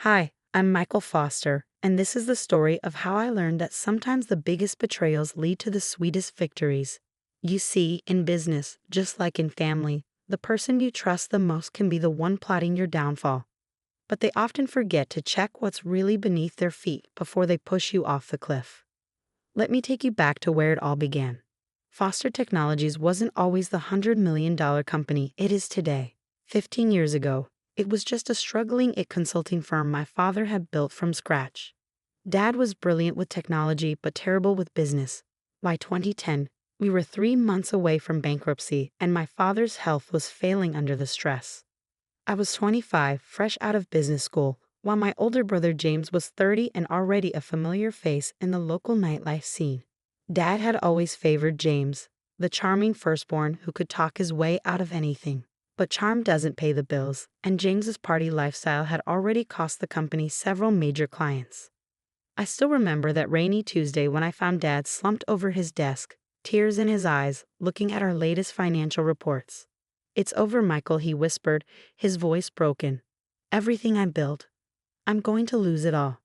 Hi, I'm Michael Foster, and this is the story of how I learned that sometimes the biggest betrayals lead to the sweetest victories. You see, in business, just like in family, the person you trust the most can be the one plotting your downfall. But they often forget to check what's really beneath their feet before they push you off the cliff. Let me take you back to where it all began. Foster Technologies wasn't always the $100 million company it is today. 15 years ago, it was just a struggling consulting firm my father had built from scratch. Dad was brilliant with technology but terrible with business. By 2010, we were 3 months away from bankruptcy, and my father's health was failing under the stress. I was 25, fresh out of business school, while my older brother James was 30 and already a familiar face in the local nightlife scene. Dad had always favored James, the charming firstborn who could talk his way out of anything. But charm doesn't pay the bills, and James's party lifestyle had already cost the company several major clients. I still remember that rainy Tuesday when I found Dad slumped over his desk, tears in his eyes, looking at our latest financial reports. "It's over, Michael," he whispered, his voice broken. "Everything I built. I'm going to lose it all."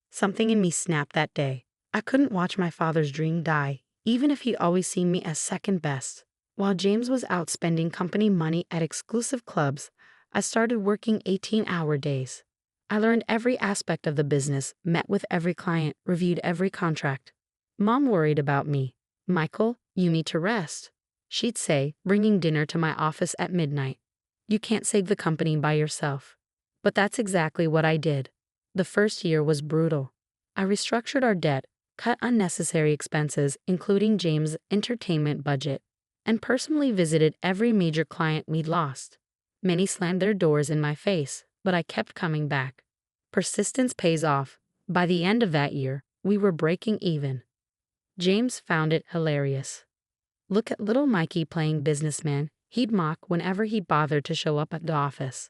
Something in me snapped that day. I couldn't watch my father's dream die, even if he'd always seen me as second best. While James was out spending company money at exclusive clubs, I started working 18-hour days. I learned every aspect of the business, met with every client, reviewed every contract. Mom worried about me. "Michael, you need to rest," she'd say, bringing dinner to my office at midnight. "You can't save the company by yourself." But that's exactly what I did. The first year was brutal. I restructured our debt, cut unnecessary expenses, including James' entertainment budget, and personally visited every major client we'd lost. Many slammed their doors in my face, but I kept coming back. Persistence pays off. By the end of that year, we were breaking even. James found it hilarious. "Look at little Mikey playing businessman," he'd mock whenever he bothered to show up at the office.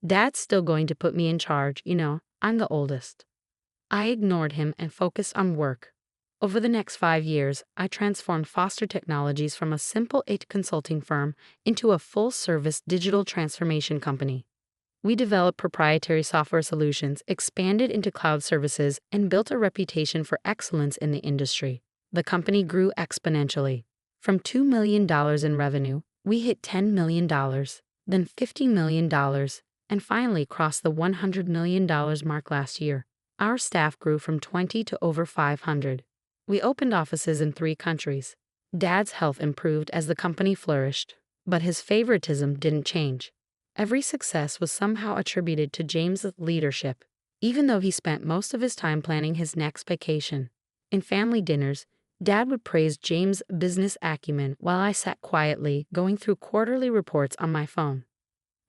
"Dad's still going to put me in charge, I'm the oldest." I ignored him and focused on work. Over the next 5 years, I transformed Foster Technologies from a simple consulting firm into a full-service digital transformation company. We developed proprietary software solutions, expanded into cloud services, and built a reputation for excellence in the industry. The company grew exponentially. From $2 million in revenue, we hit $10 million, then $50 million, and finally crossed the $100 million mark last year. Our staff grew from 20 to over 500. We opened offices in 3 countries. Dad's health improved as the company flourished, but his favoritism didn't change. Every success was somehow attributed to James's leadership, even though he spent most of his time planning his next vacation. In family dinners, Dad would praise James' business acumen while I sat quietly going through quarterly reports on my phone.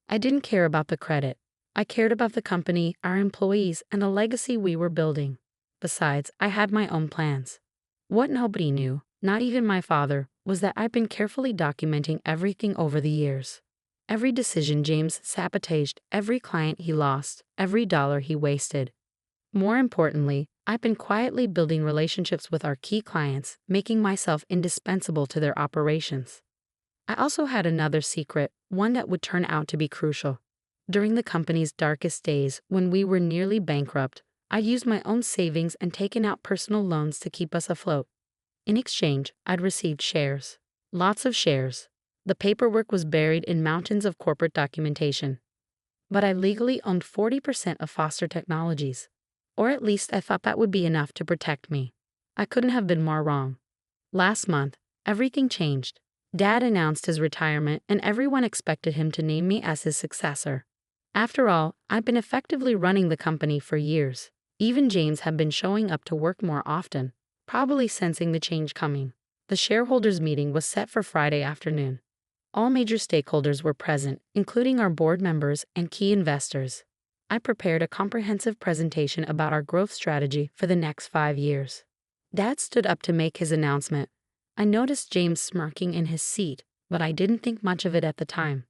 I didn't care about the credit. I cared about the company, our employees, and the legacy we were building. Besides, I had my own plans. What nobody knew, not even my father, was that I'd been carefully documenting everything over the years. Every decision James sabotaged, every client he lost, every dollar he wasted. More importantly, I've been quietly building relationships with our key clients, making myself indispensable to their operations. I also had another secret, one that would turn out to be crucial. During the company's darkest days, when we were nearly bankrupt, I'd used my own savings and taken out personal loans to keep us afloat. In exchange, I'd received shares. Lots of shares. The paperwork was buried in mountains of corporate documentation. But I legally owned 40% of Foster Technologies. Or at least I thought that would be enough to protect me. I couldn't have been more wrong. Last month, everything changed. Dad announced his retirement, and everyone expected him to name me as his successor. After all, I've been effectively running the company for years. Even James had been showing up to work more often, probably sensing the change coming. The shareholders' meeting was set for Friday afternoon. All major stakeholders were present, including our board members and key investors. I prepared a comprehensive presentation about our growth strategy for the next 5 years. Dad stood up to make his announcement. I noticed James smirking in his seat, but I didn't think much of it at the time.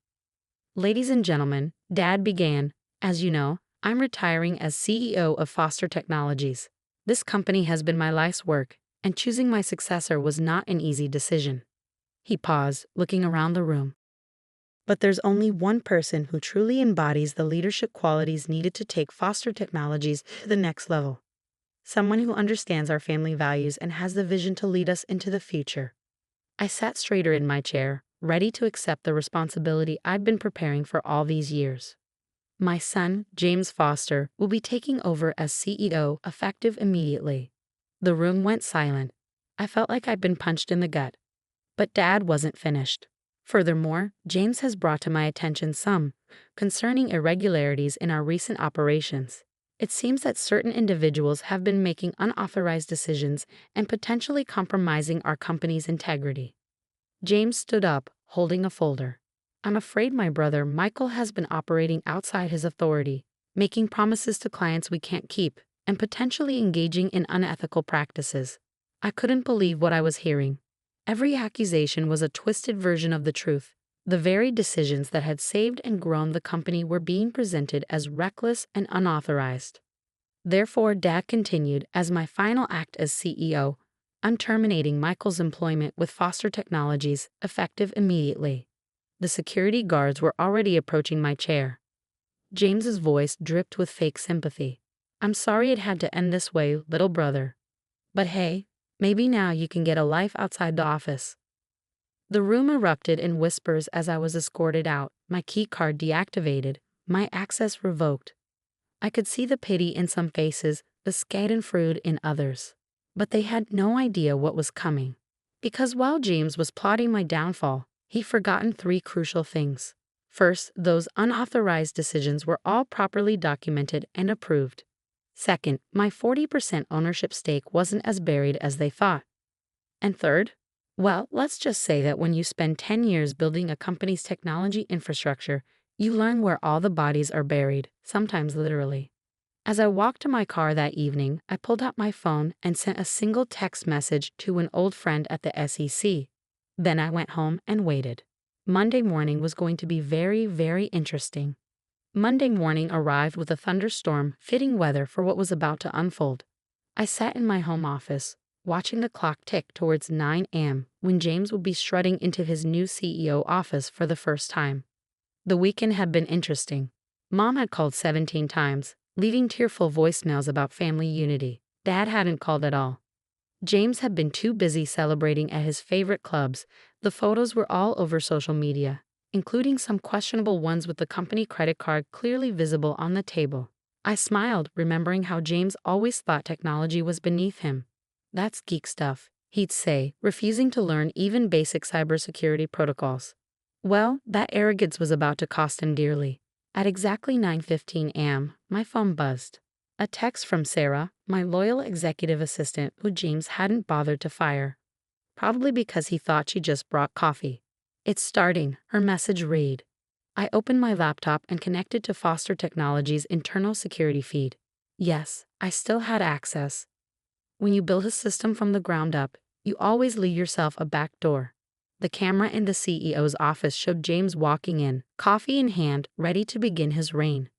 "Ladies and gentlemen," Dad began, "as you know, I'm retiring as CEO of Foster Technologies. This company has been my life's work, and choosing my successor was not an easy decision." He paused, looking around the room. But there's only one person who truly embodies the leadership qualities needed to take Foster Technologies to the next level. Someone who understands our family values and has the vision to lead us into the future. I sat straighter in my chair, ready to accept the responsibility I'd been preparing for all these years. My son, James Foster, will be taking over as CEO effective immediately. The room went silent. I felt like I'd been punched in the gut. But Dad wasn't finished. Furthermore, James has brought to my attention some concerning irregularities in our recent operations. It seems that certain individuals have been making unauthorized decisions and potentially compromising our company's integrity. James stood up, holding a folder. I'm afraid my brother Michael has been operating outside his authority, making promises to clients we can't keep, and potentially engaging in unethical practices. I couldn't believe what I was hearing. Every accusation was a twisted version of the truth. The very decisions that had saved and grown the company were being presented as reckless and unauthorized. Therefore, Dad continued, as my final act as CEO, I'm terminating Michael's employment with Foster Technologies, effective immediately. The security guards were already approaching my chair. James's voice dripped with fake sympathy. I'm sorry it had to end this way, little brother. But hey, maybe now you can get a life outside the office. The room erupted in whispers as I was escorted out, my key card deactivated, my access revoked. I could see the pity in some faces, the schadenfreude in others. But they had no idea what was coming. Because while James was plotting my downfall, he'd forgotten three crucial things. First, those unauthorized decisions were all properly documented and approved. Second, my 40% ownership stake wasn't as buried as they thought. And third, well, let's just say that when you spend 10 years building a company's technology infrastructure, you learn where all the bodies are buried, sometimes literally. As I walked to my car that evening, I pulled out my phone and sent a single text message to an old friend at the SEC. Then I went home and waited. Monday morning was going to be very, very interesting. Monday morning arrived with a thunderstorm, fitting weather for what was about to unfold. I sat in my home office, watching the clock tick towards 9 a.m. when James would be strutting into his new CEO office for the first time. The weekend had been interesting. Mom had called 17 times, leaving tearful voicemails about family unity. Dad hadn't called at all. James had been too busy celebrating at his favorite clubs. The photos were all over social media, including some questionable ones with the company credit card clearly visible on the table. I smiled, remembering how James always thought technology was beneath him. That's geek stuff, he'd say, refusing to learn even basic cybersecurity protocols. Well, that arrogance was about to cost him dearly. At exactly 9:15 a.m., my phone buzzed. A text from Sarah, my loyal executive assistant who James hadn't bothered to fire. Probably because he thought she just brought coffee. It's starting, her message read. I opened my laptop and connected to Foster Technologies' internal security feed. Yes, I still had access. When you build a system from the ground up, you always leave yourself a back door. The camera in the CEO's office showed James walking in, coffee in hand, ready to begin his reign.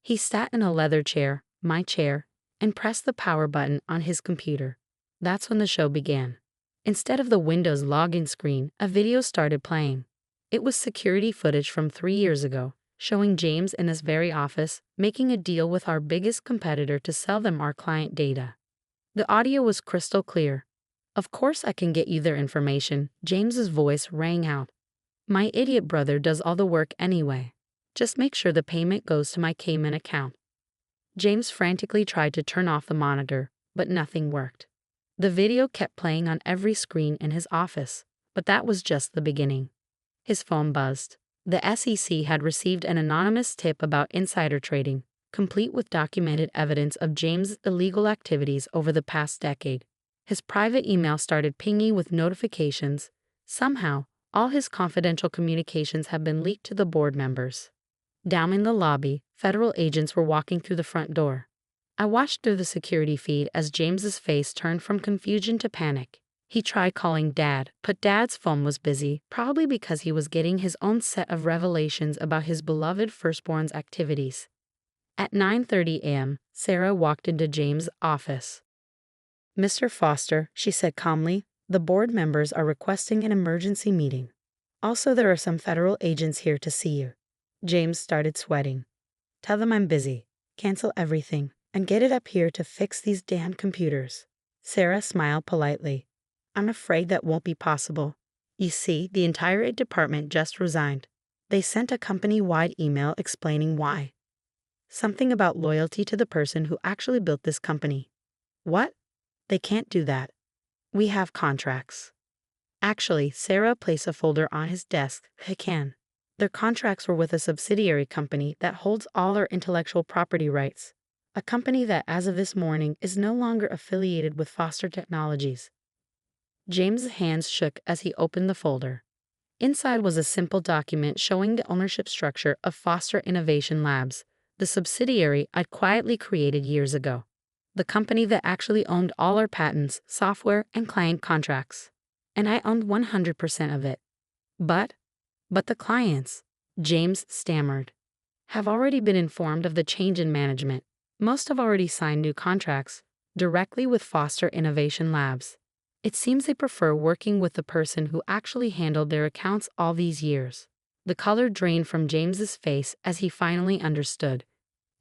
He sat in a leather chair, my chair, and pressed the power button on his computer. That's when the show began. Instead of the Windows login screen, a video started playing. It was security footage from 3 years ago, showing James in this very office making a deal with our biggest competitor to sell them our client data. The audio was crystal clear. Of course I can get you their information, James's voice rang out. My idiot brother does all the work anyway. Just make sure the payment goes to my Cayman account. James frantically tried to turn off the monitor, but nothing worked. The video kept playing on every screen in his office, but that was just the beginning. His phone buzzed. The SEC had received an anonymous tip about insider trading, complete with documented evidence of James' illegal activities over the past decade. His private email started pinging with notifications. Somehow, all his confidential communications had been leaked to the board members. Down in the lobby, federal agents were walking through the front door. I watched through the security feed as James's face turned from confusion to panic. He tried calling Dad, but Dad's phone was busy, probably because he was getting his own set of revelations about his beloved firstborn's activities. At 9:30 a.m., Sarah walked into James' office. Mr. Foster, she said calmly, the board members are requesting an emergency meeting. Also, there are some federal agents here to see you. James started sweating. Tell them I'm busy. Cancel everything and get it up here to fix these damn computers. Sarah smiled politely. I'm afraid that won't be possible. You see, the entire department just resigned. They sent a company-wide email explaining why. Something about loyalty to the person who actually built this company. What? They can't do that. We have contracts. Actually, Sarah placed a folder on his desk. They can. Their contracts were with a subsidiary company that holds all our intellectual property rights. A company that, as of this morning, is no longer affiliated with Foster Technologies. James's hands shook as he opened the folder. Inside was a simple document showing the ownership structure of Foster Innovation Labs, the subsidiary I'd quietly created years ago. The company that actually owned all our patents, software, and client contracts. And I owned 100% of it. But the clients, James stammered, have already been informed of the change in management. Most have already signed new contracts directly with Foster Innovation Labs. It seems they prefer working with the person who actually handled their accounts all these years. The color drained from James's face as he finally understood.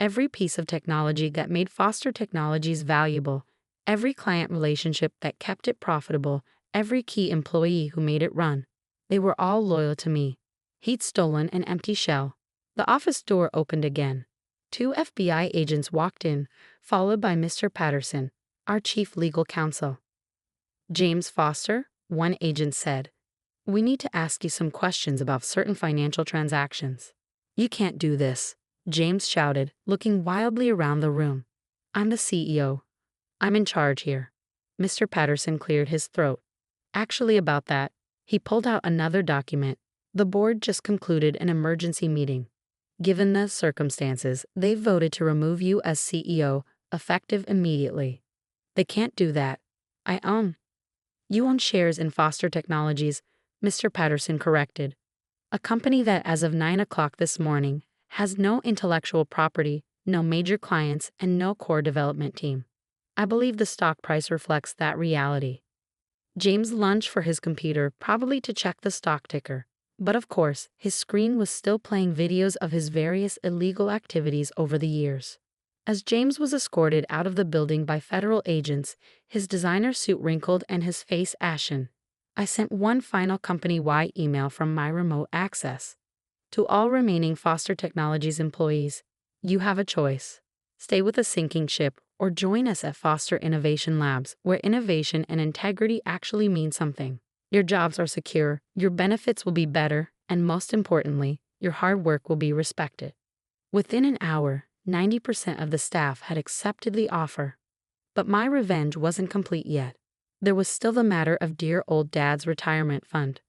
Every piece of technology that made Foster Technologies valuable, every client relationship that kept it profitable, every key employee who made it run. They were all loyal to me. He'd stolen an empty shell. The office door opened again. 2 FBI agents walked in, followed by Mr. Patterson, our chief legal counsel. James Foster, one agent said, we need to ask you some questions about certain financial transactions. You can't do this, James shouted, looking wildly around the room. I'm the CEO. I'm in charge here. Mr. Patterson cleared his throat. Actually, about that, he pulled out another document. The board just concluded an emergency meeting. Given the circumstances, they voted to remove you as CEO, effective immediately. They can't do that. You own shares in Foster Technologies, Mr. Patterson corrected. A company that, as of 9 o'clock this morning, has no intellectual property, no major clients, and no core development team. I believe the stock price reflects that reality. James lunged for his computer, probably to check the stock ticker. But of course, his screen was still playing videos of his various illegal activities over the years. As James was escorted out of the building by federal agents, his designer suit wrinkled and his face ashen, I sent one final company-wide email from my remote access. To all remaining Foster Technologies employees, you have a choice. Stay with a sinking ship or join us at Foster Innovation Labs, where innovation and integrity actually mean something. Your jobs are secure, your benefits will be better, and most importantly, your hard work will be respected. Within an hour, 90% of the staff had accepted the offer. But my revenge wasn't complete yet. There was still the matter of dear old Dad's retirement fund.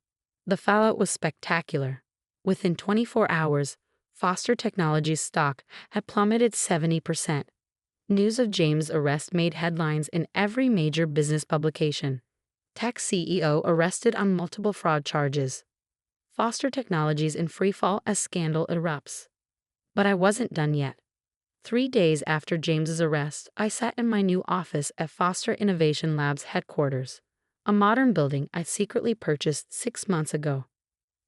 The fallout was spectacular. Within 24 hours, Foster Technologies stock had plummeted 70%. News of James' arrest made headlines in every major business publication. Tech CEO arrested on multiple fraud charges. Foster Technologies in freefall as scandal erupts. But I wasn't done yet. 3 days after James's arrest, I sat in my new office at Foster Innovation Labs headquarters, a modern building I secretly purchased 6 months ago.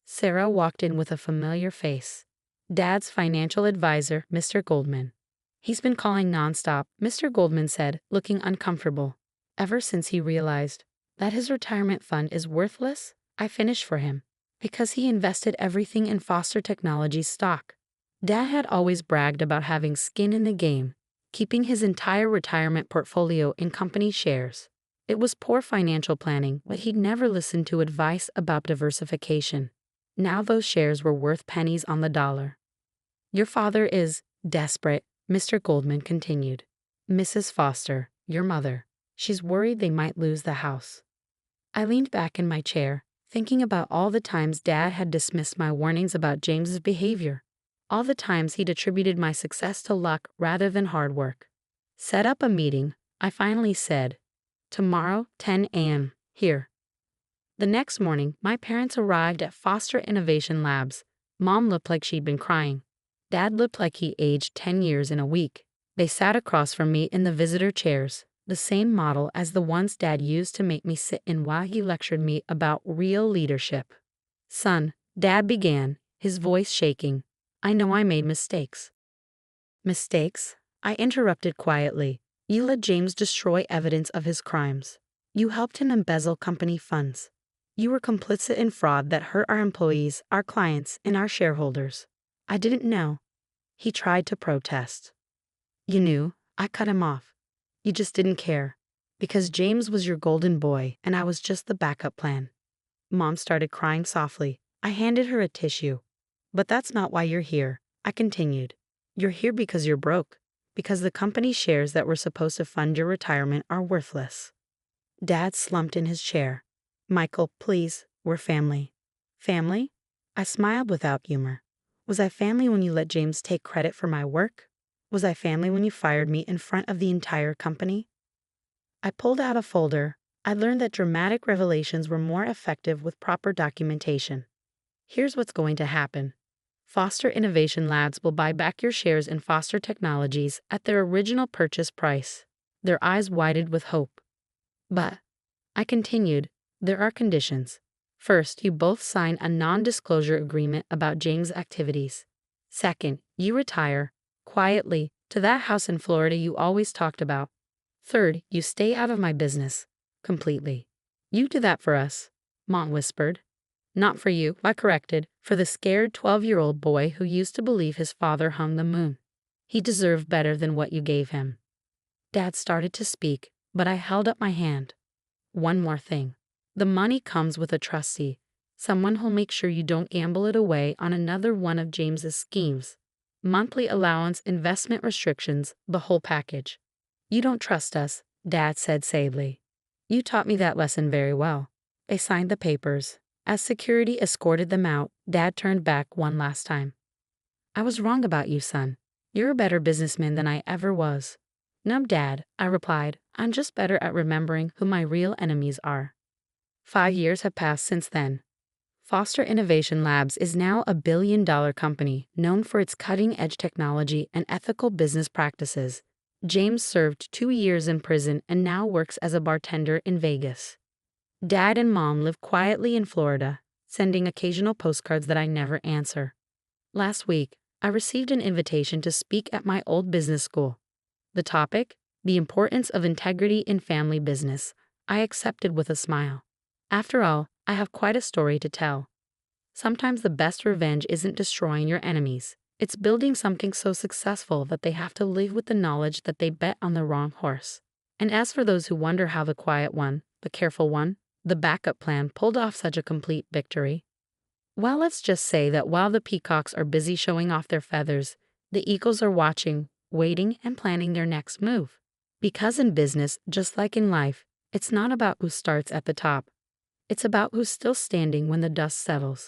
Sarah walked in with a familiar face. Dad's financial advisor, Mr. Goldman. He's been calling nonstop, Mr. Goldman said, looking uncomfortable. Ever since he realized that his retirement fund is worthless, I finished for him, because he invested everything in Foster Technologies stock. Dad had always bragged about having skin in the game, keeping his entire retirement portfolio in company shares. It was poor financial planning, but he'd never listened to advice about diversification. Now those shares were worth pennies on the dollar. Your father is desperate, Mr. Goldman continued. Mrs. Foster, your mother, she's worried they might lose the house. I leaned back in my chair, thinking about all the times Dad had dismissed my warnings about James's behavior. All the times he'd attributed my success to luck rather than hard work. Set up a meeting, I finally said. Tomorrow, 10 a.m., here. The next morning, my parents arrived at Foster Innovation Labs. Mom looked like she'd been crying. Dad looked like he aged 10 years in a week. They sat across from me in the visitor chairs, the same model as the ones Dad used to make me sit in while he lectured me about real leadership. Son, Dad began, his voice shaking. I know I made mistakes. Mistakes? I interrupted quietly. You let James destroy evidence of his crimes. You helped him embezzle company funds. You were complicit in fraud that hurt our employees, our clients, and our shareholders. I didn't know. He tried to protest. You knew. I cut him off. You just didn't care. Because James was your golden boy and I was just the backup plan. Mom started crying softly. I handed her a tissue. But that's not why you're here, I continued. You're here because you're broke. Because the company shares that were supposed to fund your retirement are worthless. Dad slumped in his chair. Michael, please, we're family. Family? I smiled without humor. Was I family when you let James take credit for my work? Was I family when you fired me in front of the entire company? I pulled out a folder. I learned that dramatic revelations were more effective with proper documentation. Here's what's going to happen. Foster Innovation Labs will buy back your shares in Foster Technologies at their original purchase price. Their eyes widened with hope. But, I continued, there are conditions. First, you both sign a non-disclosure agreement about James' activities. Second, you retire, quietly, to that house in Florida you always talked about. Third, you stay out of my business. Completely. You do that for us, Mom whispered. Not for you, I corrected, for the scared 12-year-old boy who used to believe his father hung the moon. He deserved better than what you gave him. Dad started to speak, but I held up my hand. One more thing. The money comes with a trustee, someone who'll make sure you don't gamble it away on another one of James's schemes. Monthly allowance, investment restrictions, the whole package. You don't trust us, Dad said sadly. You taught me that lesson very well. They signed the papers. As security escorted them out, Dad turned back one last time. I was wrong about you, son. You're a better businessman than I ever was. No, Dad, I replied. I'm just better at remembering who my real enemies are. 5 years have passed since then. Foster Innovation Labs is now a billion-dollar company known for its cutting-edge technology and ethical business practices. James served 2 years in prison and now works as a bartender in Vegas. Dad and Mom live quietly in Florida, sending occasional postcards that I never answer. Last week, I received an invitation to speak at my old business school. The topic? The importance of integrity in family business. I accepted with a smile. After all, I have quite a story to tell. Sometimes the best revenge isn't destroying your enemies. It's building something so successful that they have to live with the knowledge that they bet on the wrong horse. And as for those who wonder how the quiet one, the careful one, the backup plan pulled off such a complete victory, well, let's just say that while the peacocks are busy showing off their feathers, the eagles are watching, waiting, and planning their next move. Because in business, just like in life, it's not about who starts at the top. It's about who's still standing when the dust settles.